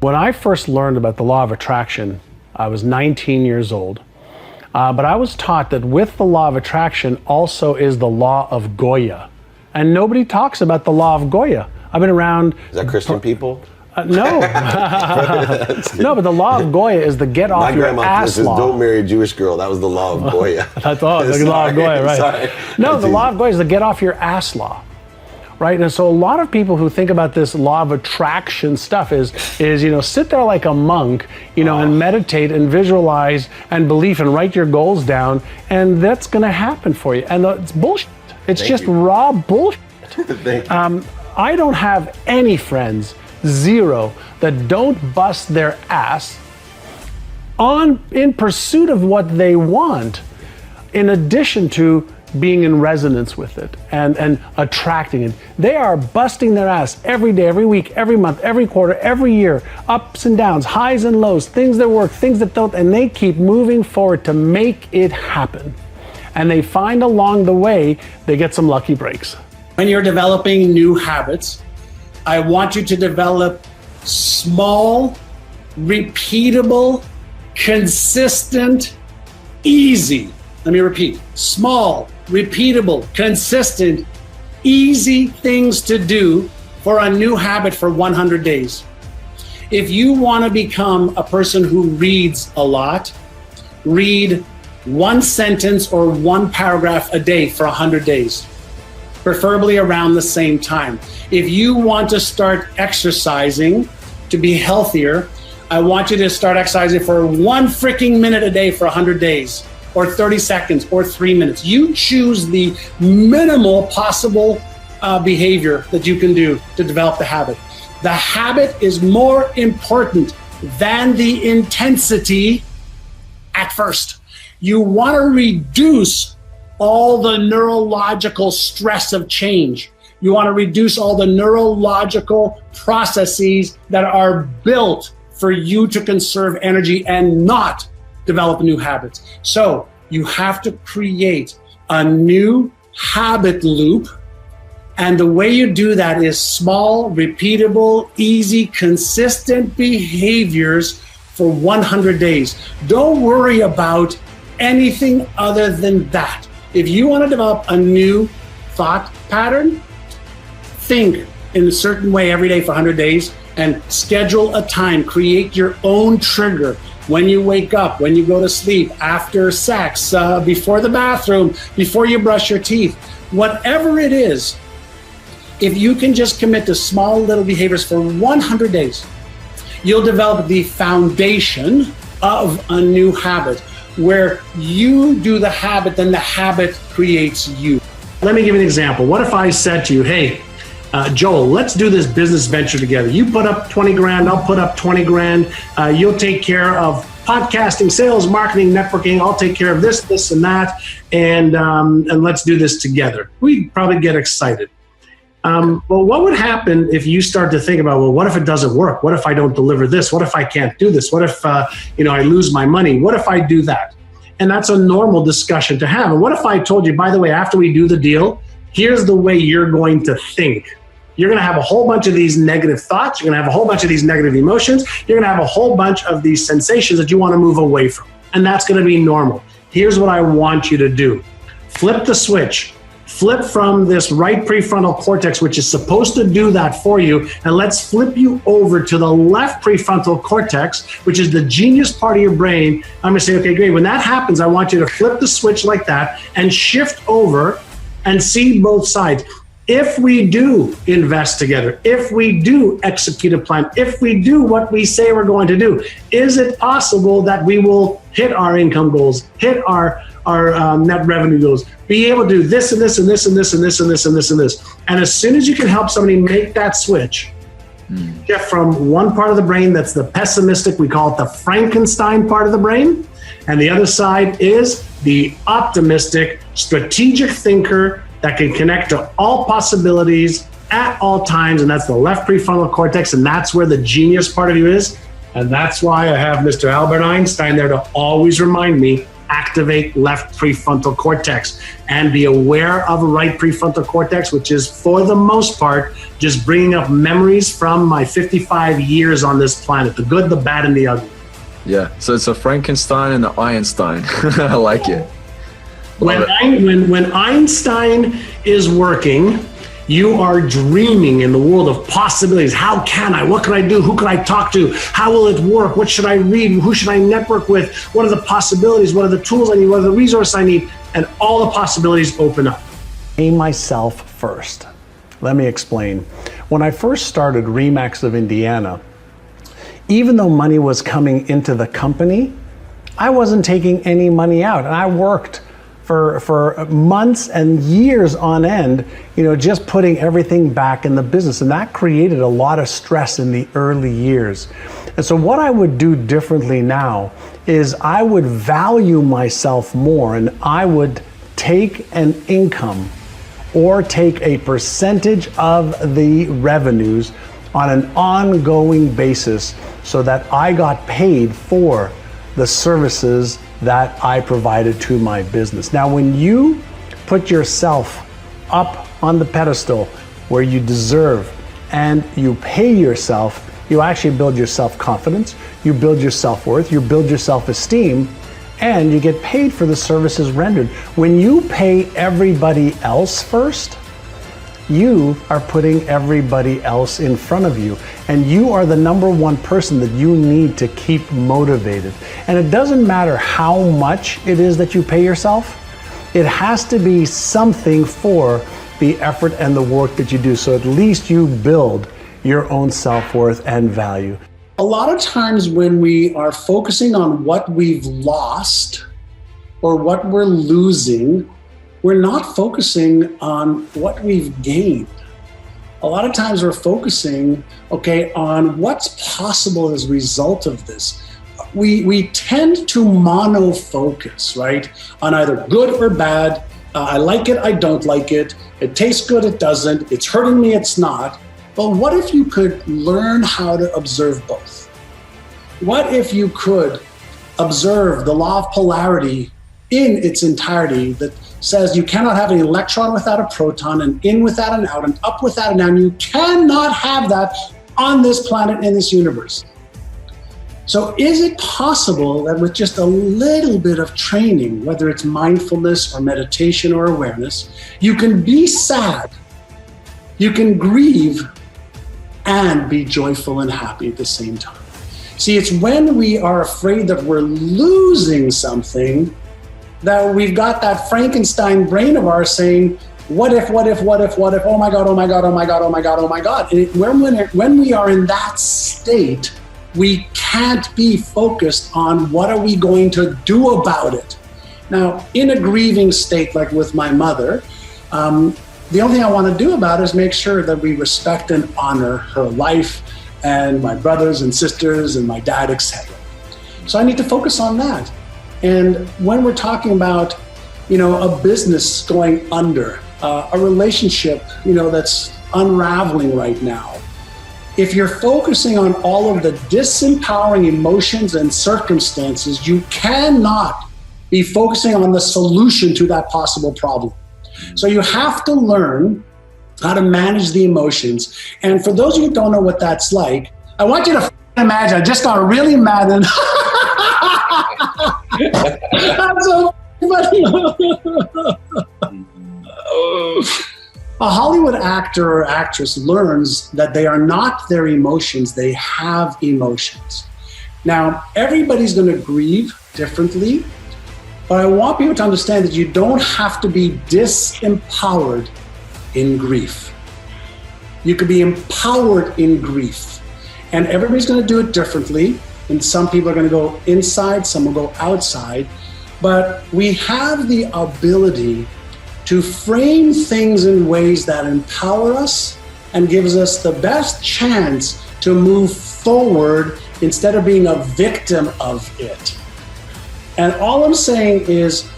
When I first learned about the law of attraction, I was 19 years old. But I was taught that with the law of attraction also is the law of Goya. And nobody talks about the law of Goya. I've been around... Is that Christian people? No. No, but the law of Goya is the get off your ass law. My grandma says, don't marry a Jewish girl. That was the law of Goya. That's all, the law of Goya, right? Sorry. No, the law of Goya is the get off your ass law. Right? And so a lot of people who think about this law of attraction stuff is sit there like a monk, and meditate and visualize and believe and write your goals down, and that's going to happen for you. And it's bullshit. It's just raw bullshit. Thank you. I don't have any friends, zero, that don't bust their ass in pursuit of what they want, in addition to being in resonance with it and attracting it. They are busting their ass every day, every week, every month, every quarter, every year, ups and downs, highs and lows, things that work, things that don't, and they keep moving forward to make it happen. And they find along the way, they get some lucky breaks. When you're developing new habits, I want you to develop small, repeatable, consistent, easy. Let me repeat, small, repeatable, consistent, easy things to do for a new habit for 100 days. If you want to become a person who reads a lot, read one sentence or one paragraph a day for 100 days, preferably around the same time. If you want to start exercising to be healthier, I want you to start exercising for 1 freaking minute a day for 100 days. Or 30 seconds, or 3 minutes. You choose the minimal possible behavior that you can do to develop the habit. The habit is more important than the intensity at first. You want to reduce all the neurological stress of change. You want to reduce all the neurological processes that are built for you to conserve energy and not develop new habits. So you have to create a new habit loop. And the way you do that is small, repeatable, easy, consistent behaviors for 100 days. Don't worry about anything other than that. If you want to develop a new thought pattern, think in a certain way every day for 100 days and schedule a time. Create your own trigger. When you wake up, when you go to sleep, after sex, before the bathroom, before you brush your teeth, whatever it is, if you can just commit to small little behaviors for 100 days, you'll develop the foundation of a new habit where you do the habit, then the habit creates you. Let me give you an example. What if I said to you, hey, Joel, let's do this business venture together. You put up 20 grand, I'll put up 20 grand. You'll take care of podcasting, sales, marketing, networking. I'll take care of this, and that. And let's do this together. We'd probably get excited. Well, what would happen if you start to think about, well, what if it doesn't work? What if I don't deliver this? What if I can't do this? What if, I lose my money? What if I do that? And that's a normal discussion to have. And what if I told you, by the way, after we do the deal, here's the way you're going to think. You're going to have a whole bunch of these negative thoughts. You're going to have a whole bunch of these negative emotions. You're going to have a whole bunch of these sensations that you want to move away from. And that's going to be normal. Here's what I want you to do. Flip the switch. Flip from this right prefrontal cortex, which is supposed to do that for you, and let's flip you over to the left prefrontal cortex, which is the genius part of your brain. I'm going to say, okay, great. When that happens, I want you to flip the switch like that and shift over and see both sides. If we do invest together, if we do execute a plan, if we do what we say we're going to do, is it possible that we will hit our income goals, hit our net revenue goals, be able to do this and this and this and this and this and this and this and this? And as soon as you can help somebody make that switch, get from one part of the brain that's the pessimistic, we call it the Frankenstein part of the brain, and the other side is the optimistic, strategic thinker that can connect to all possibilities at all times, and that's the left prefrontal cortex, and that's where the genius part of you is. And that's why I have Mr. Albert Einstein there to always remind me, activate left prefrontal cortex and be aware of right prefrontal cortex, which is for the most part just bringing up memories from my 55 years on this planet, the good, the bad, and the ugly. Yeah, so it's a Frankenstein and an Einstein. I like it. When Einstein is working, you are dreaming in the world of possibilities. How can I? What can I do? Who can I talk to? How will it work? What should I read? Who should I network with? What are the possibilities? What are the tools I need? What are the resources I need? And all the possibilities open up. Myself first. Let me explain. When I first started Remax of Indiana, even though money was coming into the company, I wasn't taking any money out. And I worked for months and years on end, just putting everything back in the business. And that created a lot of stress in the early years. And so what I would do differently now is I would value myself more, and I would take an income or take a percentage of the revenues on an ongoing basis so that I got paid for the services that I provided to my business. Now, when you put yourself up on the pedestal where you deserve and you pay yourself, you actually build your self-confidence, you build your self-worth, you build your self-esteem, and you get paid for the services rendered. When you pay everybody else first, you are putting everybody else in front of you, and you are the number one person that you need to keep motivated. And it doesn't matter how much it is that you pay yourself, it has to be something for the effort and the work that you do. So at least you build your own self-worth and value. A lot of times when we are focusing on what we've lost or what we're losing, we're not focusing on what we've gained. A lot of times we're focusing, on what's possible as a result of this. We tend to mono-focus, right? On either good or bad. I like it, I don't like it. It tastes good, it doesn't. It's hurting me, it's not. But what if you could learn how to observe both? What if you could observe the law of polarity in its entirety that says you cannot have an electron without a proton, an in without an out, an up without an down. You cannot have that on this planet, in this universe. So is it possible that with just a little bit of training, whether it's mindfulness or meditation or awareness, you can be sad, you can grieve, and be joyful and happy at the same time? See, it's when we are afraid that we're losing something that we've got that Frankenstein brain of ours saying, what if, oh my God, oh my God, oh my God, oh my God, oh my God. And when we are in that state, we can't be focused on what are we going to do about it. Now, in a grieving state like with my mother, the only thing I want to do about it is make sure that we respect and honor her life and my brothers and sisters and my dad, etc. So I need to focus on that. And when we're talking about, a business going under, a relationship, that's unraveling right now, if you're focusing on all of the disempowering emotions and circumstances, you cannot be focusing on the solution to that possible problem. So you have to learn how to manage the emotions. And for those of you who don't know what that's like, I want you to imagine, I just got really mad and that's so funny. A Hollywood actor or actress learns that they are not their emotions, they have emotions. Now, everybody's going to grieve differently, but I want people to understand that you don't have to be disempowered in grief. You can be empowered in grief. And everybody's going to do it differently. And some people are going to go inside, some will go outside. But we have the ability to frame things in ways that empower us and gives us the best chance to move forward instead of being a victim of it. And all I'm saying is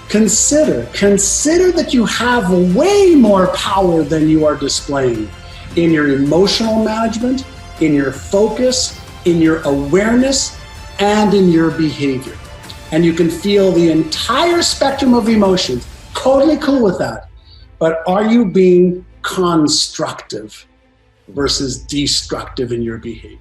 consider that you have way more power than you are displaying in your emotional management, in your focus, in your awareness, and in your behavior. and you can feel the entire spectrum of emotions. Totally cool with that. But are you being constructive versus destructive in your behavior?